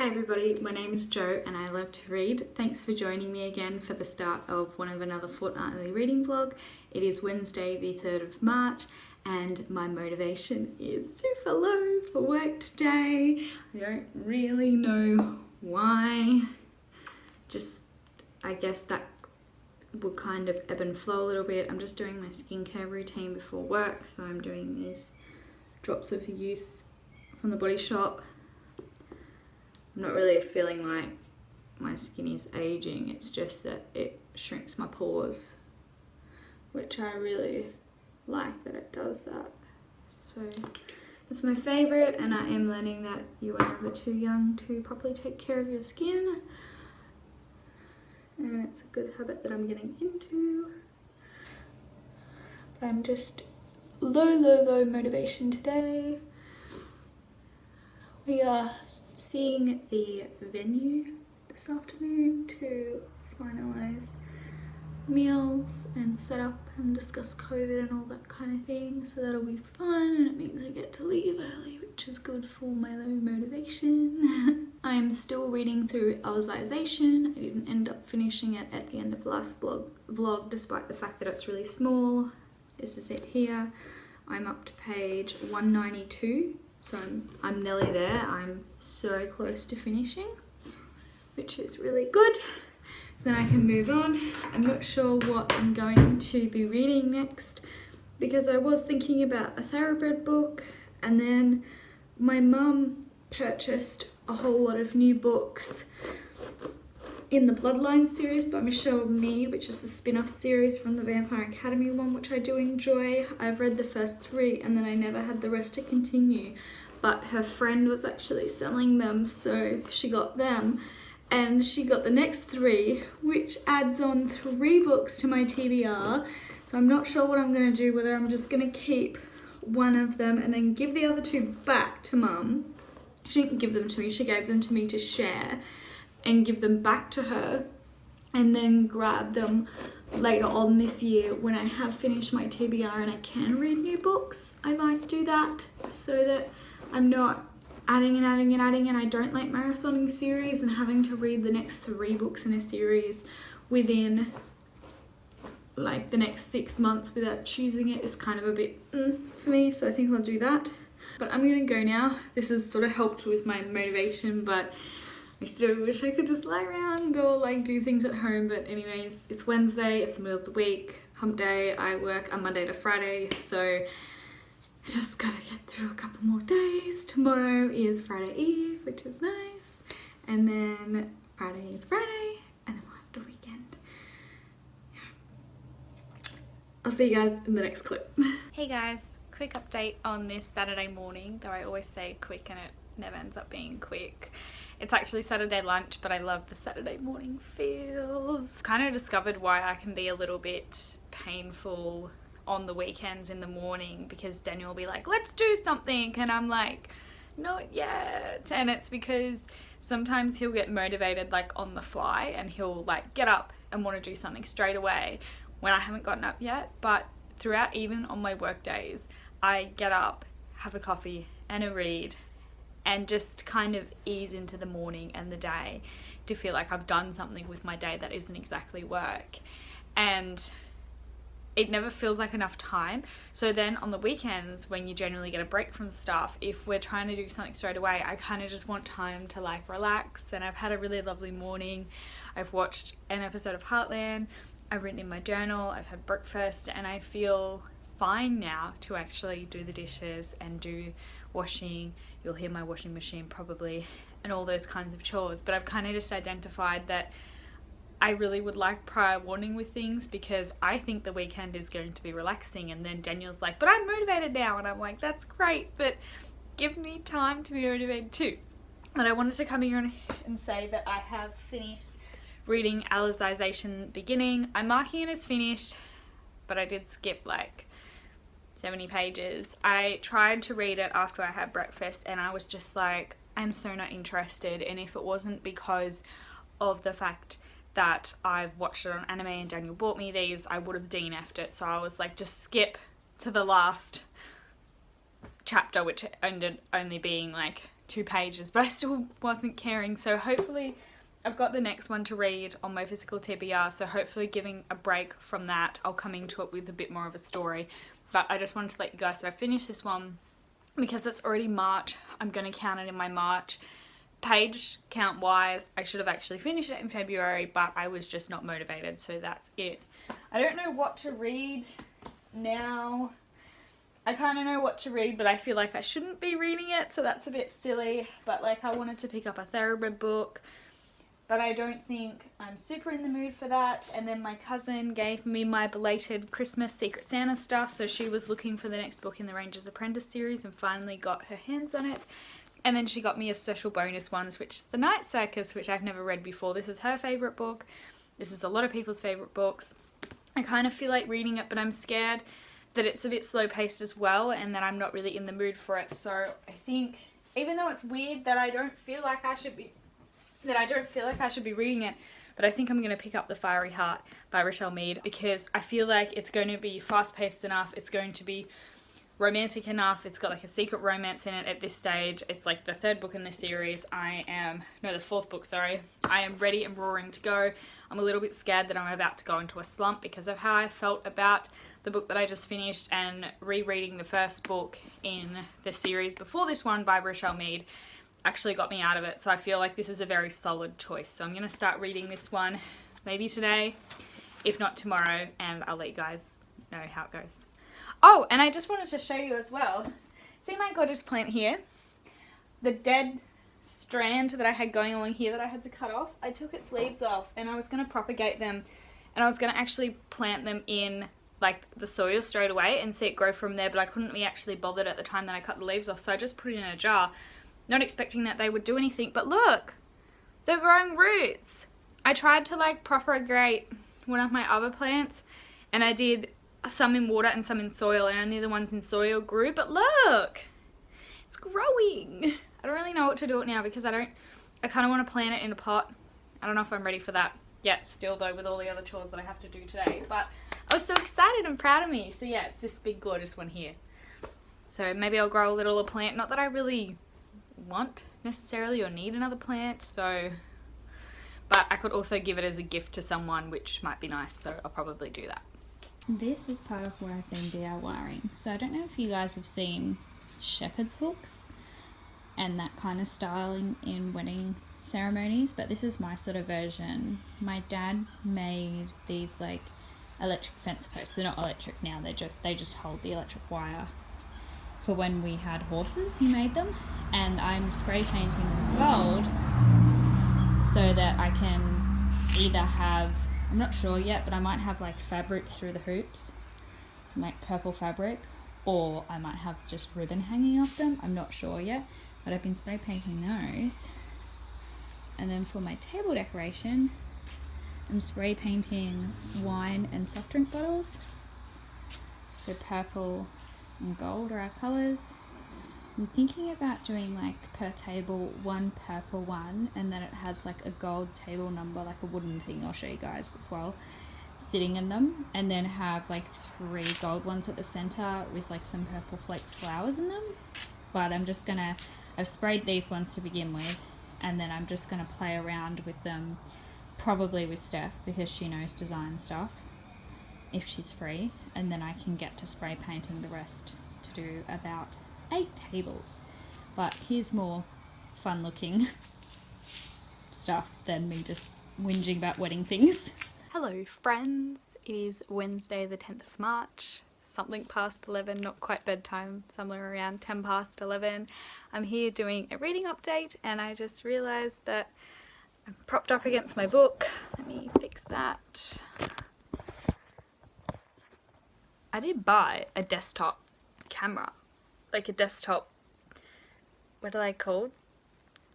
Hi everybody, my name is Jo and I love to read. Thanks for joining me again for the start of one of another fortnightly reading vlog. It is Wednesday the 3rd of March and my motivation is super low for work today. I don't really know why. I guess that will kind of ebb and flow a little bit. I'm just doing my skincare routine before work, so I'm doing these drops of youth from the Body Shop. I'm not really feeling like my skin is aging, it's just that it shrinks my pores, which I really like that it does that. So it's my favourite, and I am learning that you are never too young to properly take care of your skin, and it's a good habit that I'm getting into. But I'm just low motivation today. We are seeing the venue this afternoon to finalise meals and set up and discuss COVID and all that kind of thing, so that'll be fun, and it means I get to leave early, which is good for my low motivation. I'm still reading through Elization. I didn't end up finishing it at the end of the last vlog despite the fact that it's really small. This is it here. I'm up to page 192. So I'm nearly there. I'm so close to finishing, which is really good. Then I can move on. I'm not sure what I'm going to be reading next, because I was thinking about a thoroughbred book, and then my mum purchased a whole lot of new books in the Bloodline series by Michelle Mead, which is the spin-off series from the Vampire Academy one, which I do enjoy. I've read the first 3 and then I never had the rest to continue, but her friend was actually selling them, so she got them, and she got the next 3, which adds on 3 books to my TBR. So I'm not sure what I'm going to do, whether I'm just going to keep one of them and then give the other 2 back to mum. She didn't give them to me, she gave them to me to share, and give them back to her, and then grab them later on this year when I have finished my TBR and I can read new books. I might do that so that I'm not adding and I don't like marathoning series and having to read the next 3 books in a series within like the next 6 months without choosing it is kind of a bit for me, so I think I'll do that. But I'm gonna go now. This has sort of helped with my motivation, but I still wish I could just lie around or like do things at home. But anyways, it's Wednesday, it's the middle of the week, hump day. I work on Monday to Friday, so I just gotta get through a couple more days. Tomorrow is Friday Eve, which is nice, and then Friday is Friday, and then we'll have the weekend. Yeah. I'll see you guys in the next clip. Hey guys, quick update on this Saturday morning, though I always say quick and it never ends up being quick. It's actually Saturday lunch, but I love the Saturday morning feels. Kind of discovered why I can be a little bit painful on the weekends in the morning, because Daniel will be like, let's do something, and I'm like, not yet. And it's because sometimes he'll get motivated like on the fly and he'll like get up and want to do something straight away when I haven't gotten up yet. But throughout, even on my work days, I get up, have a coffee and a read, and just kind of ease into the morning and the day to feel like I've done something with my day that isn't exactly work. And it never feels like enough time. So then on the weekends, when you generally get a break from stuff, if we're trying to do something straight away, I kind of just want time to like relax. And I've had a really lovely morning. I've watched an episode of Heartland, I've written in my journal, I've had breakfast, and I feel fine now to actually do the dishes and do washing. You'll hear my washing machine probably, and all those kinds of chores. But I've kind of just identified that I really would like prior warning with things, because I think the weekend is going to be relaxing, and then Daniel's like, but I'm motivated now, and I'm like, that's great, but give me time to be motivated too. But I wanted to come here and say that I have finished reading Elization beginning. I'm marking it as finished, but I did skip like 70 pages. I tried to read it after I had breakfast, and I was just like, I'm so not interested. And if it wasn't because of the fact that I've watched it on anime and Daniel bought me these, I would have DNF'd it. So I was like, just skip to the last chapter, which ended only being like 2 pages, but I still wasn't caring. So hopefully I've got the next one to read on my physical TBR, so hopefully giving a break from that, I'll come into it with a bit more of a story. But I just wanted to let you guys know I finished this one because it's already March. I'm going to count it in my March. Page count wise, I should have actually finished it in February, but I was just not motivated, so that's it. I don't know what to read now. I kind of know what to read, but I feel like I shouldn't be reading it, so that's a bit silly. But like, I wanted to pick up a Thoroughbred book, but I don't think I'm super in the mood for that. And then my cousin gave me my belated Christmas Secret Santa stuff, so she was looking for the next book in the Ranger's Apprentice series and finally got her hands on it. And then she got me a special bonus ones, which is The Night Circus, which I've never read before. This is her favourite book. This is a lot of people's favourite books. I kind of feel like reading it, but I'm scared that it's a bit slow paced as well and that I'm not really in the mood for it. So I think, even though it's weird that I don't feel like I should be reading it, but I think I'm going to pick up The Fiery Heart by Richelle Mead because I feel like it's going to be fast paced enough, it's going to be romantic enough, it's got like a secret romance in it at this stage. It's like the 3rd book in the series. The 4th book, sorry. I am ready and roaring to go. I'm a little bit scared that I'm about to go into a slump because of how I felt about the book that I just finished, and rereading the first book in the series before this one by Richelle Mead actually got me out of it. So I feel like this is a very solid choice. So I'm going to start reading this one maybe today, if not tomorrow, and I'll let you guys know how it goes. Oh, and I just wanted to show you as well. See my gorgeous plant here? The dead strand that I had going along here that I had to cut off. I took its leaves off and I was going to propagate them, and I was going to actually plant them in like the soil straight away and see it grow from there, but I couldn't be actually bothered at the time that I cut the leaves off, so I just put it in a jar, not expecting that they would do anything. But look, they're growing roots. I tried to like propagate one of my other plants, and I did some in water and some in soil, and only the ones in soil grew, but look, it's growing. I don't really know what to do it now because I kind of want to plant it in a pot. I don't know if I'm ready for that yet still though, with all the other chores that I have to do today, but I was so excited and proud of me. So yeah, it's this big gorgeous one here. So maybe I'll grow a little plant. Not that I really want necessarily or need another plant, so, but I could also give it as a gift to someone, which might be nice, so I'll probably do that. This is part of where I've been DIYing. So I don't know if you guys have seen shepherd's hooks and that kind of styling in wedding ceremonies, but this is my sort of version. My dad made these like electric fence posts. They're not electric now, they just hold the electric wire. For when we had horses, he made them, and I'm spray painting gold so that I can either have, I'm not sure yet, but I might have like fabric through the hoops, some like purple fabric, or I might have just ribbon hanging off them. I'm not sure yet, but I've been spray painting those. And then for my table decoration, I'm spray painting wine and soft drink bottles. So purple and gold are our colours. I'm thinking about doing like per table one purple one, and then it has like a gold table number, like a wooden thing, I'll show you guys as well, sitting in them, and then have like 3 gold ones at the centre with like some purple flake flowers in them. But I've sprayed these ones to begin with, and then I'm just going to play around with them, probably with Steph because she knows design stuff, if she's free, and then I can get to spray painting the rest to do about 8 tables. But here's more fun looking stuff than me just whinging about wedding things. Hello friends, it is Wednesday the 10th of March, something past 11, not quite bedtime, somewhere around 10 past 11. I'm here doing a reading update, and I just realised that I'm propped up against my book. Let me fix that. I did buy a desktop camera, like a desktop, what are they called?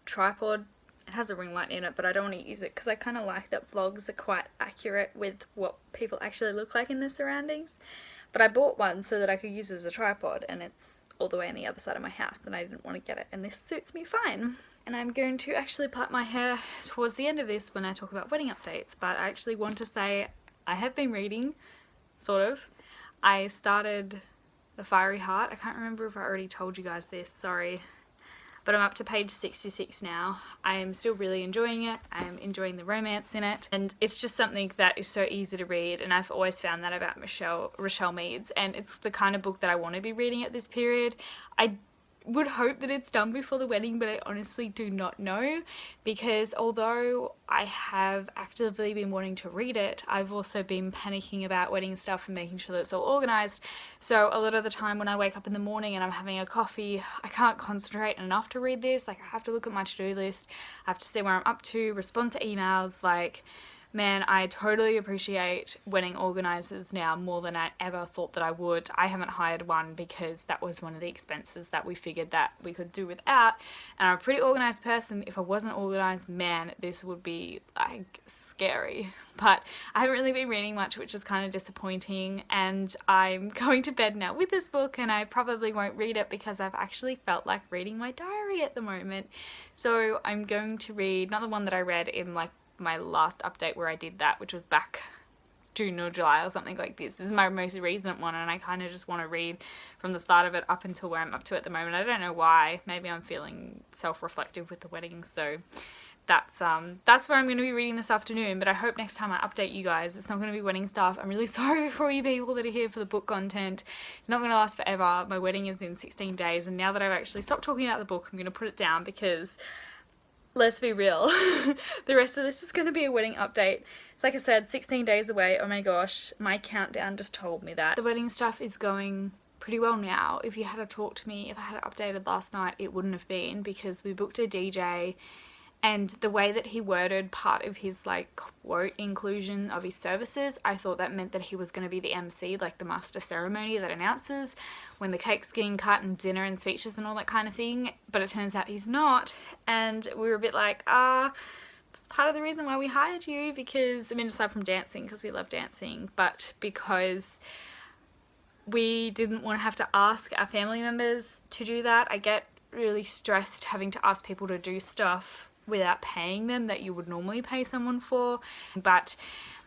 Tripod. It has a ring light in it, but I don't want to use it because I kind of like that vlogs are quite accurate with what people actually look like in their surroundings. But I bought one so that I could use it as a tripod, and it's all the way on the other side of my house, and I didn't want to get it, and this suits me fine. And I'm going to actually plait my hair towards the end of this when I talk about wedding updates, but I actually want to say I have been reading, sort of. I started The Fiery Heart. I can't remember if I already told you guys this, sorry. but I'm up to page 66 now. I am still really enjoying it. I'm enjoying the romance in it, and it's just something that is so easy to read, and I've always found that about Rochelle Meads, and it's the kind of book that I want to be reading at this period. I would hope that it's done before the wedding, but I honestly do not know, because although I have actively been wanting to read it, I've also been panicking about wedding stuff and making sure that it's all organized. So a lot of the time when I wake up in the morning and I'm having a coffee, I can't concentrate enough to read this. Like, I have to look at my to-do list, I have to see where I'm up to, respond to emails. Like, man, I totally appreciate wedding organisers now more than I ever thought that I would. I haven't hired one because that was one of the expenses that we figured that we could do without. And I'm a pretty organised person. If I wasn't organised, man, this would be like scary. But I haven't really been reading much, which is kind of disappointing. And I'm going to bed now with this book, and I probably won't read it because I've actually felt like reading my diary at the moment. So I'm going to read, not the one that I read in like my last update where I did that, which was back June or July or something like this. This is my most recent one, and I kind of just want to read from the start of it up until where I'm up to at the moment. I don't know why. Maybe I'm feeling self-reflective with the wedding, so that's where I'm going to be reading this afternoon. But I hope next time I update you guys, it's not going to be wedding stuff. I'm really sorry for all you people that are here for the book content. It's not going to last forever. My wedding is in 16 days, and now that I've actually stopped talking about the book, I'm going to put it down because, let's be real, the rest of this is going to be a wedding update. It's like I said, 16 days away. Oh my gosh, my countdown just told me that. The wedding stuff is going pretty well now. If you had talked to me, if I had updated last night, it wouldn't have been, because we booked a DJ, and the way that he worded part of his like quote inclusion of his services, I thought that meant that he was going to be the MC, like the master ceremony that announces when the cake's getting cut and dinner and speeches and all that kind of thing, but it turns out he's not. And we were a bit like, that's part of the reason why we hired you, because, I mean, aside from dancing, because we love dancing, but because we didn't want to have to ask our family members to do that. I get really stressed having to ask people to do stuff without paying them that you would normally pay someone for. But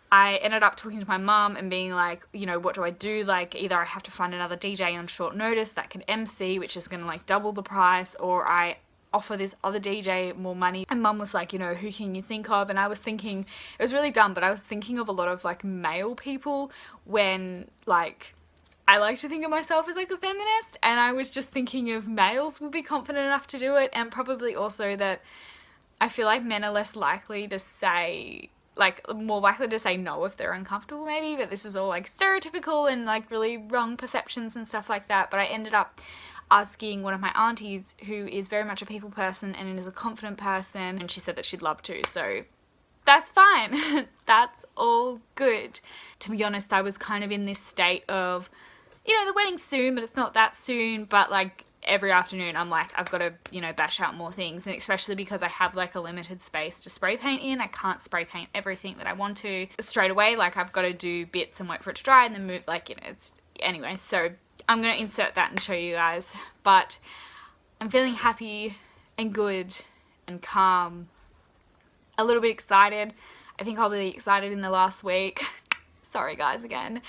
I ended up talking to my mum and being like, you know, what do I do? Like, either I have to find another DJ on short notice that can MC, which is going to like double the price, or I offer this other DJ more money. And mum was like, you know, who can you think of? And I was thinking, it was really dumb, but I was thinking of a lot of like male people, when like I like to think of myself as like a feminist, and I was just thinking of males will be confident enough to do it, and probably also that I feel like men are less likely to say, like, more likely to say no if they're uncomfortable maybe, but this is all like stereotypical and like really wrong perceptions and stuff like that. But I ended up asking one of my aunties, who is very much a people person and is a confident person, and she said that she'd love to, so that's fine. That's all good. To be honest, I was kind of in this state of, you know, the wedding's soon, but it's not that soon, but like every afternoon I'm like, I've got to, you know, bash out more things, and especially because I have like a limited space to spray paint in, I can't spray paint everything that I want to straight away. Like, I've got to do bits and wait for it to dry and then move, like, you know, it's, anyway, so I'm going to insert that and show you guys. But I'm feeling happy and good and calm, a little bit excited. I think I'll be excited in the last week. Sorry guys again,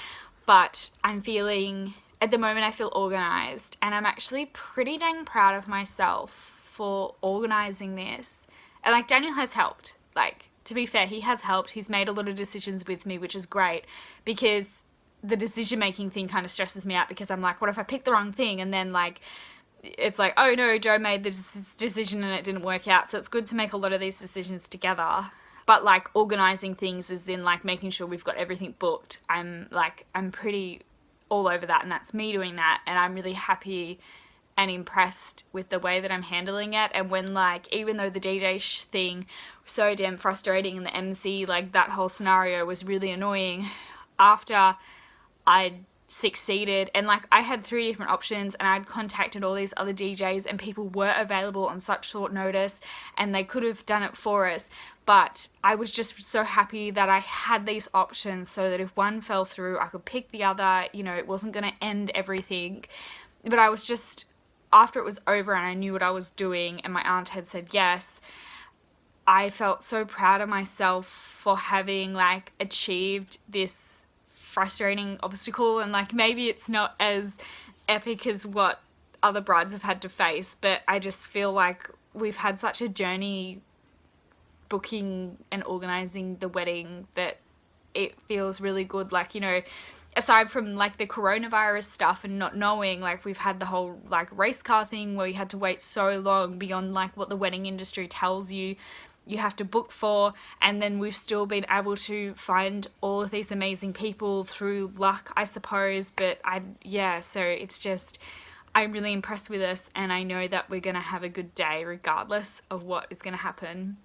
but I'm feeling, at the moment I feel organised, and I'm actually pretty dang proud of myself for organising this. And like, Daniel has helped, like, to be fair, he has helped. He's made a lot of decisions with me, which is great, because the decision making thing kind of stresses me out, because I'm like, what if I pick the wrong thing? And then like, it's like, oh no, Joe made this decision and it didn't work out. So it's good to make a lot of these decisions together. But like, organising things is in like making sure we've got everything booked. I'm pretty all over that, and that's me doing that, and I'm really happy and impressed with the way that I'm handling it. And when like, even though the DJ thing was so damn frustrating, and the MC, like that whole scenario was really annoying, after I'd succeeded, and like I had 3 different options, and I'd contacted all these other DJs, and people were available on such short notice, and they could have done it for us, but I was just so happy that I had these options, so that if one fell through, I could pick the other. You know, it wasn't going to end everything. But I was just, after it was over and I knew what I was doing, and my aunt had said yes, I felt so proud of myself for having like achieved this frustrating obstacle. And like, maybe it's not as epic as what other brides have had to face, but I just feel like we've had such a journey booking and organising the wedding that it feels really good. Like, you know, aside from like the coronavirus stuff and not knowing, like we've had the whole like race car thing where you had to wait so long beyond like what the wedding industry tells you you have to book for, and then we've still been able to find all of these amazing people through luck, I suppose. But so it's just, I'm really impressed with us, and I know that we're gonna have a good day regardless of what is gonna happen.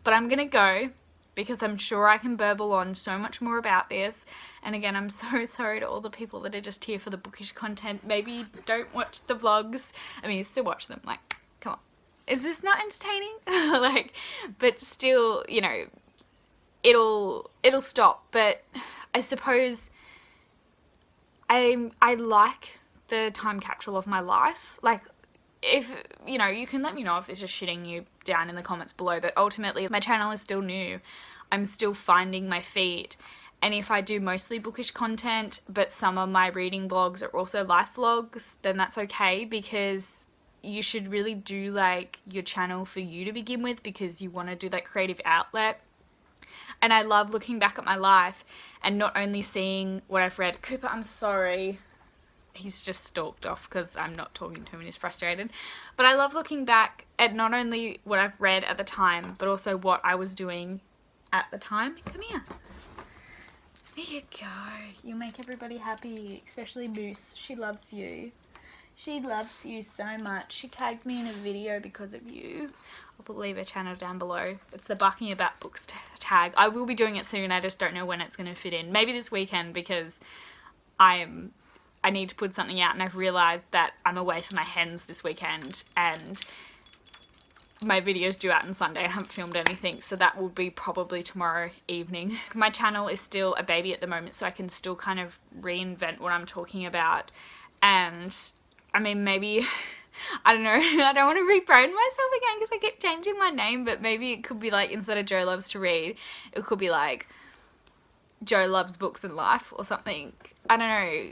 But I'm gonna go, because I'm sure I can burble on so much more about this. And again, I'm so sorry to all the people that are just here for the bookish content. Maybe you don't watch the vlogs. I mean, you still watch them, like, come on. Is this not entertaining? Like, but still, you know, it'll stop. But I suppose I like the time capsule of my life. Like, if, you know, you can let me know if this is shitting you down in the comments below, but ultimately my channel is still new. I'm still finding my feet. And if I do mostly bookish content, but some of my reading vlogs are also life vlogs, then that's okay, because you should really do like your channel for you to begin with, because you want to do that creative outlet. And I love looking back at my life and not only seeing what I've read. Cooper, I'm sorry. He's just stalked off because I'm not talking to him and he's frustrated. But I love looking back at not only what I've read at the time, but also what I was doing at the time. Come here. There you go. You make everybody happy, especially Moose. She loves you. She loves you so much. She tagged me in a video because of you. I'll leave her channel down below. It's the Barking About Books tag. I will be doing it soon. I just don't know when it's going to fit in. Maybe this weekend, because I need to put something out, and I've realised that I'm away for my hens this weekend and my video's due out on Sunday. I haven't filmed anything, so that will be probably tomorrow evening. My channel is still a baby at the moment, so I can still kind of reinvent what I'm talking about. And I mean, maybe, I don't know, I don't want to rebrand myself again because I keep changing my name, but maybe it could be like, instead of Jo Loves to Read, it could be like Jo Loves Books and Life or something. I don't know.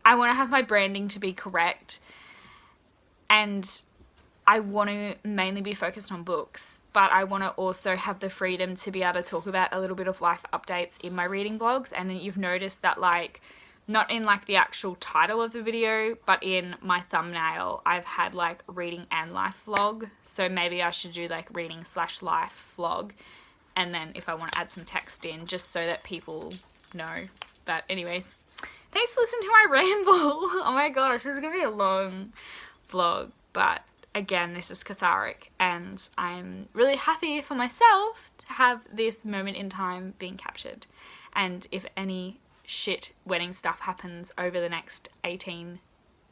I want to have my branding to be correct, and I want to mainly be focused on books, but I want to also have the freedom to be able to talk about a little bit of life updates in my reading vlogs. And then you've noticed that, like, not in like the actual title of the video, but in my thumbnail, I've had like reading and life vlog. So maybe I should do like reading/life vlog. And then if I want to add some text in, just so that people know. But anyways, thanks for listening to my ramble. Oh my gosh, this is going to be a long vlog. But again, this is cathartic, and I'm really happy for myself to have this moment in time being captured. And if any shit wedding stuff happens over the next 18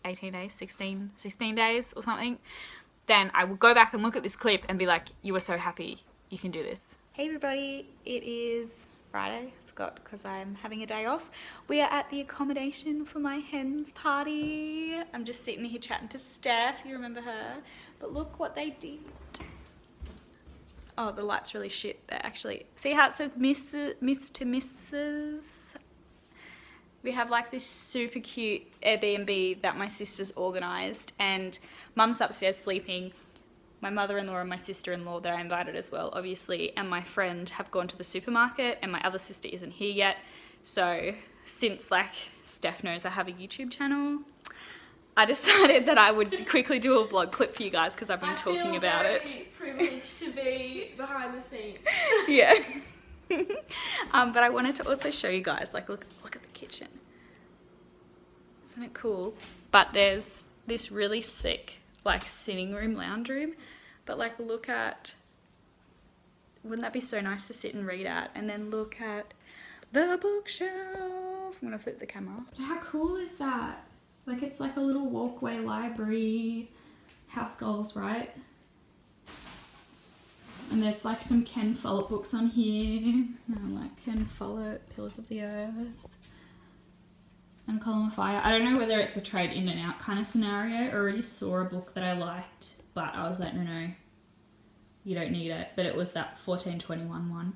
days, 16 days or something, then I will go back and look at this clip and be like, you were so happy, you can do this. Hey everybody, it is Friday. I forgot because I'm having a day off. We are at the accommodation for my hens party. I'm just sitting here chatting to Steph, you remember her, but look what they did. Oh, the light's really shit there actually. See how it says Miss to Mrs.? We have like this super cute Airbnb that my sister's organised, and Mum's upstairs sleeping. My mother-in-law and my sister-in-law that I invited as well, obviously, and my friend have gone to the supermarket, and my other sister isn't here yet. So since like Steph knows I have a YouTube channel, I decided that I would quickly do a vlog clip for you guys because I've been talking about it. I feel very privileged to be behind the scenes. Yeah. But I wanted to also show you guys, like, look at the kitchen. Isn't it cool? But there's this really sick, like, sitting room, lounge room. But, like, look at, wouldn't that be so nice to sit and read at? And then look at the bookshelf. I'm gonna flip the camera. How cool is that? Like, it's like a little walkway library, house goals, right? And there's like some Ken Follett books on here. Like Ken Follett, Pillars of the Earth, and Column of Fire. I don't know whether it's a trade in and out kind of scenario. I already saw a book that I liked, but I was like, no, you don't need it. But it was that 1421 one.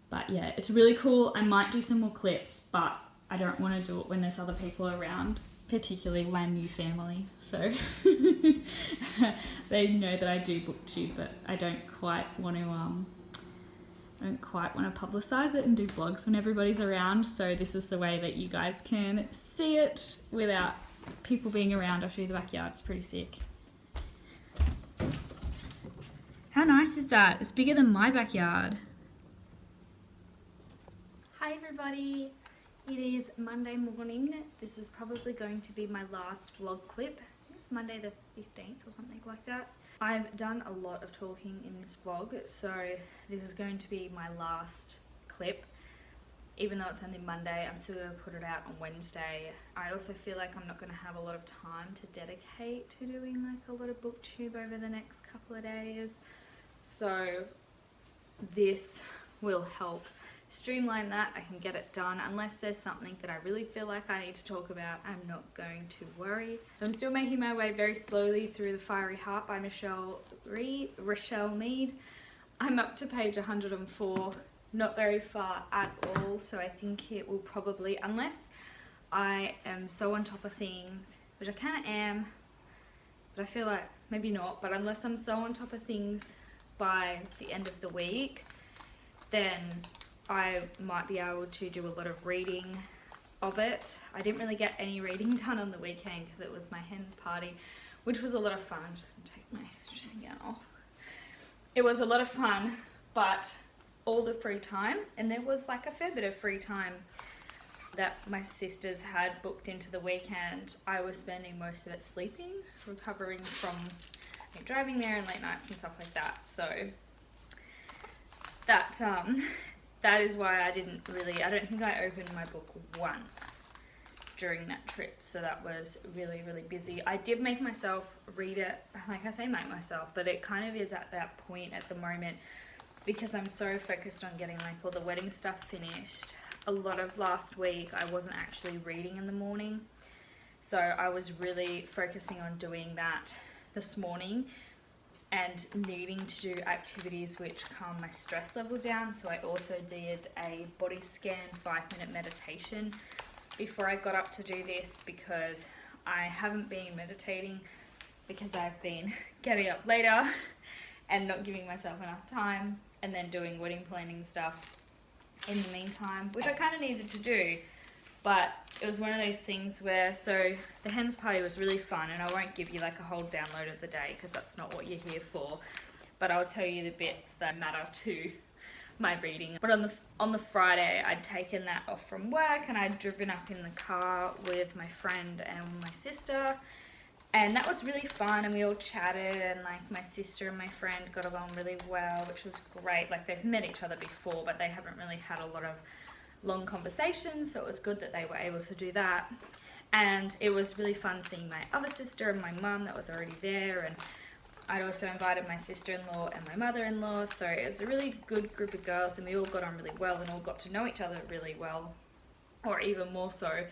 But yeah, it's really cool. I might do some more clips, but I don't want to do it when there's other people around particularly my new family. So they know that I do booktube, but I don't quite want to publicize it and do vlogs when everybody's around. So this is the way that you guys can see it without people being around. I'll show you the backyard. It's pretty sick. How nice is that? It's bigger than my backyard. Hi everybody, it is Monday morning. This is probably going to be my last vlog clip. I think it's Monday the 15th or something like that. I've done a lot of talking in this vlog, so this is going to be my last clip. Even though it's only Monday, I'm still going to put it out on Wednesday. I also feel like I'm not going to have a lot of time to dedicate to doing like a lot of booktube over the next couple of days. So this will help streamline that. I can get it done. Unless there's something that I really feel like I need to talk about, I'm not going to worry. So I'm still making my way very slowly through The Fiery Heart by Rochelle Mead. I'm up to page 104, not very far at all, so I think it will probably, unless I am so on top of things, which I kind of am, but I feel like maybe not, but unless I'm so on top of things by the end of the week, then I might be able to do a lot of reading of it. I didn't really get any reading done on the weekend because it was my hen's party, which was a lot of fun. I'm just gonna take my dressing gown off. It was a lot of fun, but all the free time, and there was like a fair bit of free time that my sisters had booked into the weekend, I was spending most of it sleeping, recovering from driving there and late nights and stuff like that. So that is why I don't think I opened my book once during that trip. So that was really, really busy. I did make myself read it, like I say make myself, but it kind of is at that point at the moment because I'm so focused on getting like all the wedding stuff finished. A lot of last week I wasn't actually reading in the morning. So I was really focusing on doing that this morning and needing to do activities which calm my stress level down. So I also did a body scan 5-minute meditation before I got up to do this because I haven't been meditating because I've been getting up later and not giving myself enough time and then doing wedding planning stuff in the meantime, which I kind of needed to do. But it was one of those things where, so the hen's party was really fun, and I won't give you like a whole download of the day because that's not what you're here for, but I'll tell you the bits that matter to my reading. But on the Friday, I'd taken that off from work and I'd driven up in the car with my friend and my sister, and that was really fun, and we all chatted, and like my sister and my friend got along really well, which was great. Like they've met each other before, but they haven't really had a lot of long conversations, so it was good that they were able to do that. And it was really fun seeing my other sister and my mum that was already there, and I'd also invited my sister-in-law and my mother-in-law, so it was a really good group of girls, and we all got on really well and all got to know each other really well, or even more so.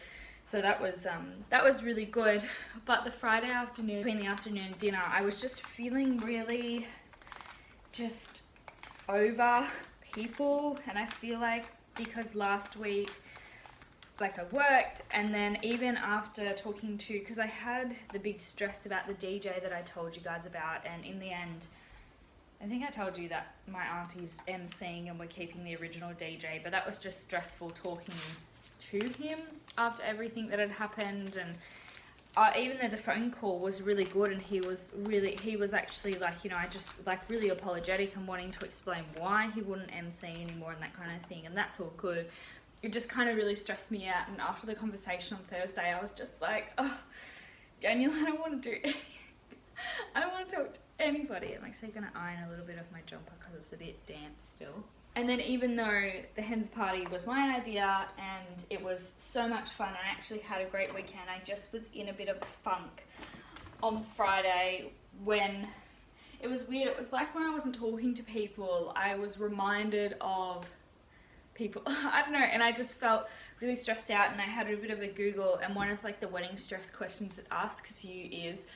So that was really good. But the Friday afternoon, between the afternoon and dinner, I was just feeling really just over people, and I feel like because last week, like I worked, and then even after talking to, because I had the big stress about the DJ that I told you guys about, and in the end, I think I told you that my auntie's emceeing and we're keeping the original DJ, but that was just stressful talking to him after everything that had happened. And even though the phone call was really good and he was actually like, you know, I just like really apologetic and wanting to explain why he wouldn't MC anymore and that kind of thing, and that's all good. It just kind of really stressed me out, and after the conversation on Thursday I was just like, oh Daniel, I don't want to do anything. I don't want to talk to anybody. I'm actually going to iron a little bit of my jumper because it's a bit damp still. And then even though the hen's party was my idea and it was so much fun, I actually had a great weekend, I just was in a bit of a funk on Friday when it was weird. It was like when I wasn't talking to people, I was reminded of people. I don't know, and I just felt really stressed out, and I had a bit of a Google, and one of like the wedding stress questions it asks you is,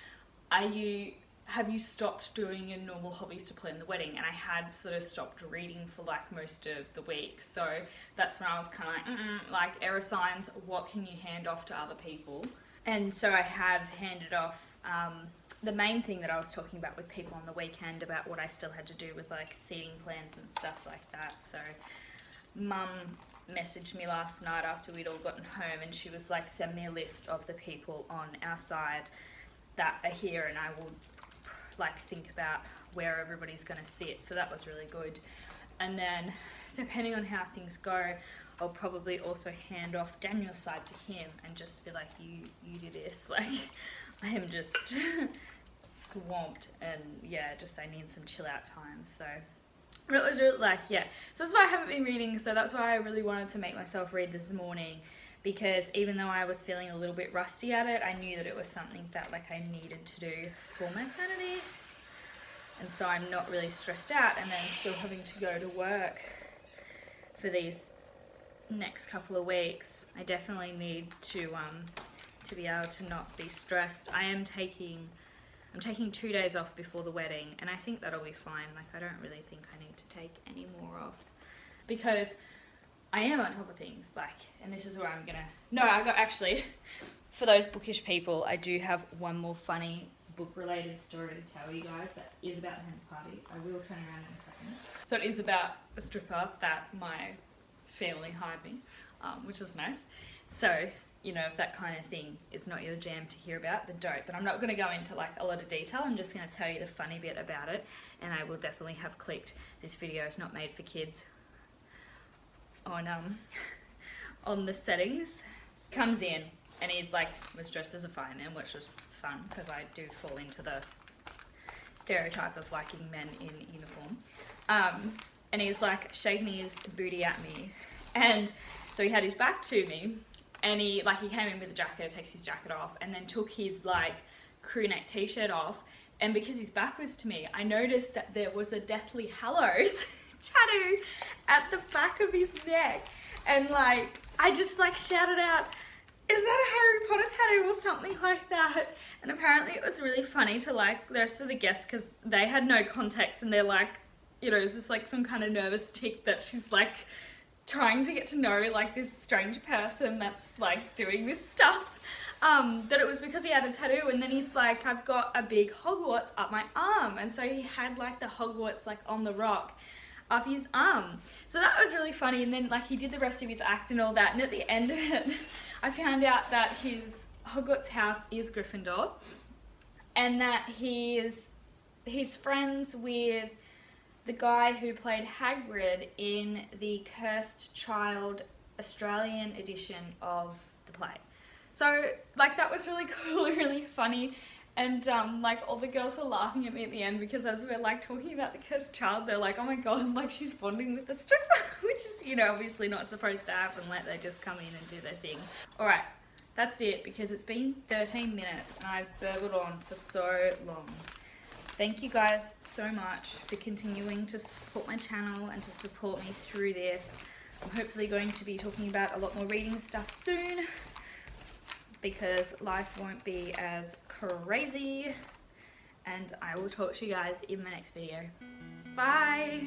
have you stopped doing your normal hobbies to plan the wedding? And I had sort of stopped reading for like most of the week. So that's when I was kind of like, like error signs, what can you hand off to other people? And so I have handed off the main thing that I was talking about with people on the weekend about what I still had to do with like seating plans and stuff like that. So Mum messaged me last night after we'd all gotten home, and she was like, send me a list of the people on our side that are here, and I will like think about where everybody's going to sit. So that was really good. And then depending on how things go, I'll probably also hand off Daniel's side to him and just be like, you do this. Like, I am just swamped, and yeah, just I need some chill out time. So it was really like, yeah, so that's why I haven't been reading. So that's why I really wanted to make myself read this morning, because even though I was feeling a little bit rusty at it, I knew that it was something that like I needed to do for my sanity. And so I'm not really stressed out, and then still having to go to work for these next couple of weeks. I definitely need to be able to not be stressed. I'm taking 2 days off before the wedding, and I think that'll be fine. Like, I don't really think I need to take any more off, because I am on top of things. Like, and this is where I'm gonna, no, I got, actually, for those bookish people, I do have one more funny book related story to tell you guys that is about the hen's party. I will turn around in a second. So it is about a stripper that my family hired me, which was nice. So, you know, if that kind of thing is not your jam to hear about, then don't. But I'm not going to go into like a lot of detail. I'm just going to tell you the funny bit about it, and I will definitely have clicked this video is not made for kids on the settings. Comes in and he's like, was dressed as a fireman, which was fun because I do fall into the stereotype of liking men in uniform. And he's like shaking his booty at me, and so he had his back to me, and he came in with a jacket, takes his jacket off, and then took his like crew neck t-shirt off, and because his back was to me, I noticed that there was a Deathly Hallows tattoo at the back of his neck, and like I just like shouted out, is that a Harry Potter tattoo or something like that? And apparently it was really funny to like the rest of the guests, because they had no context, and they're like, you know, is this like some kind of nervous tick that she's like trying to get to know like this strange person that's like doing this stuff? But it was because he had a tattoo, and then he's like, I've got a big Hogwarts up my arm, and so he had like the Hogwarts like on the rock up his arm. So that was really funny, and then like he did the rest of his act and all that, and at the end of it I found out that his Hogwarts house is Gryffindor, and that he's friends with the guy who played Hagrid in the Cursed Child Australian edition of the play. So like that was really cool and really funny, and like all the girls are laughing at me at the end, because as we're like talking about the Cursed Child, they're like, oh my god, like she's bonding with the stripper, which is, you know, obviously not supposed to happen. Like, they just come in and do their thing. Alright, that's it, because it's been 13 minutes and I've burbled on for so long. Thank you guys so much for continuing to support my channel and to support me through this. I'm hopefully going to be talking about a lot more reading stuff soon, because life won't be as crazy, and I will talk to you guys in my next video. Bye!